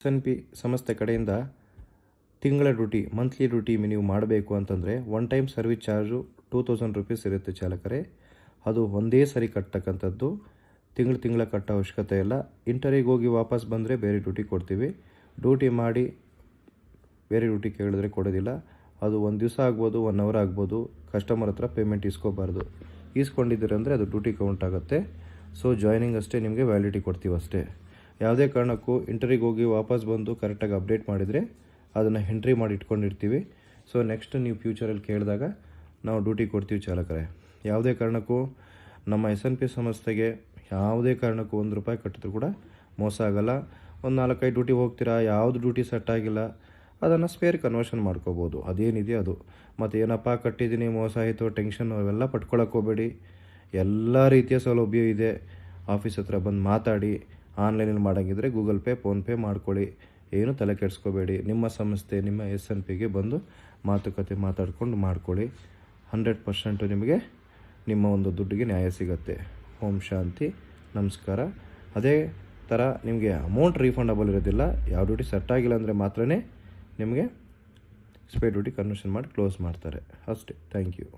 SNP ಸಂಸ್ಥೆ ಕಡೆಯಿಂದ ತಿಂಗಳ ಡ್ಯೂಟಿ ಮಂತ್ಲಿ ಡ್ಯೂಟಿ ನೀವು ಮಾಡಬೇಕು ಅಂತಂದರೆ one time service charge 2000 rupees ಇರುತ್ತೆ ಚಾಲಕರೇ. ಅದು ಒಂದೇ ಸರಿ ಕಟ್ಟತಕ್ಕಂಥದ್ದು. ತಿಂಗಳ ಕಟ್ಟೋ ಅವಶ್ಯಕತೆ ಇಲ್ಲ. ಇಂಟರಿಗೆ ಹೋಗಿ ವಾಪಸ್ ಬಂದರೆ ಬೇರೆ ಡ್ಯೂಟಿ ಕೊಡ್ತೀವಿ. ಡ್ಯೂಟಿ ಮಾಡಿ ಬೇರೆ ಡ್ಯೂಟಿ ಕೇಳಿದ್ರೆ ಕೊಡೋದಿಲ್ಲ. ಅದು ಒಂದು ದಿವಸ ಆಗ್ಬೋದು, 1 ಅವರ್ ಆಗ್ಬೋದು. ಕಸ್ಟಮರ್ ಹತ್ರ ಪೇಮೆಂಟ್ ಇಸ್ಕೋಬಾರ್ದು. ಈಸ್ಕೊಂಡಿದ್ದೀರಂದರೆ ಅದು ಡ್ಯೂಟಿ ಕೌಂಟ್ ಆಗುತ್ತೆ. ಸೊ ಜಾಯ್ನಿಂಗ್ ಅಷ್ಟೇ ನಿಮಗೆ ವ್ಯಾಲಿಡಿಟಿ ಕೊಡ್ತೀವಿ ಅಷ್ಟೇ. ಯಾವುದೇ ಕಾರಣಕ್ಕೂ ಇಂಟರಿಗೆ ಹೋಗಿ ವಾಪಸ್ ಬಂದು ಕರೆಕ್ಟಾಗಿ ಅಪ್ಡೇಟ್ ಮಾಡಿದರೆ ಅದನ್ನು ಎಂಟ್ರಿ ಮಾಡಿ ಇಟ್ಕೊಂಡಿರ್ತೀವಿ. ಸೊ ನೆಕ್ಸ್ಟ್ ನೀವು ಫ್ಯೂಚರಲ್ಲಿ ಕೇಳಿದಾಗ ನಾವು ಡ್ಯೂಟಿ ಕೊಡ್ತೀವಿ ಚಾಲಕರೇ. ಯಾವುದೇ ಕಾರಣಕ್ಕೂ ನಮ್ಮ SNP ಸಂಸ್ಥೆಗೆ ಯಾವುದೇ ಕಾರಣಕ್ಕೂ 1 ರೂಪಾಯಿ ಕಟ್ಟಿದ್ರು ಕೂಡ ಮೋಸ ಆಗಲ್ಲ. ಒಂದು 4-5 ಡ್ಯೂಟಿ ಹೋಗ್ತೀರಾ, ಯಾವುದು ಡ್ಯೂಟಿ ಸೆಟ್ ಆಗಿಲ್ಲ, ಅದನ್ನು ಸ್ಪೇರ್ ಕನ್ವರ್ಷನ್ ಮಾಡ್ಕೋಬೋದು. ಅದೇನಿದೆ ಅದು. ಮತ್ತು ಏನಪ್ಪ ಕಟ್ಟಿದ್ದೀನಿ ಮೋಸ ಆಯಿತು ಟೆನ್ಷನ್ ಅವೆಲ್ಲ ಪಟ್ಕೊಳಕ್ಕೆ ಹೋಗಬೇಡಿ. ಎಲ್ಲ ರೀತಿಯ ಸೌಲಭ್ಯ ಇದೆ. ಆಫೀಸ್ ಹತ್ರ ಬಂದು ಮಾತಾಡಿ. ಆನ್ಲೈನಲ್ಲಿ ಮಾಡೋಂಗಿದ್ರೆ ಗೂಗಲ್ ಪೇ, ಫೋನ್ಪೇ ಮಾಡ್ಕೊಳ್ಳಿ. ಏನು ತಲೆ ಕೆಡಿಸ್ಕೋಬೇಡಿ. ನಿಮ್ಮ ಸಂಸ್ಥೆ ನಿಮ್ಮ SNPಗೆ ಬಂದು ಮಾತುಕತೆ ಮಾತಾಡ್ಕೊಂಡು ಮಾಡ್ಕೊಳ್ಳಿ. 100% ನಿಮಗೆ ನಿಮ್ಮ ಒಂದು ದುಡ್ಡಿಗೆ ನ್ಯಾಯ ಸಿಗುತ್ತೆ. ಓಂ ಶಾಂತಿ. ನಮಸ್ಕಾರ. ಅದೇ ಥರ ನಿಮಗೆ ಅಮೌಂಟ್ ರೀಫಂಡಬಲ್ ಇರೋದಿಲ್ಲ. ಯಾವ ಡ್ಯೂಟಿ ಸೆಟ್ ಆಗಿಲ್ಲ ಅಂದರೆ ಮಾತ್ರ ನಿಮಗೆ ಸ್ಪೇರ್ ಡ್ಯೂಟಿ ಕನ್ವರ್ಷನ್ ಮಾಡಿ ಕ್ಲೋಸ್ ಮಾಡ್ತಾರೆ ಅಷ್ಟೇ. Thank you.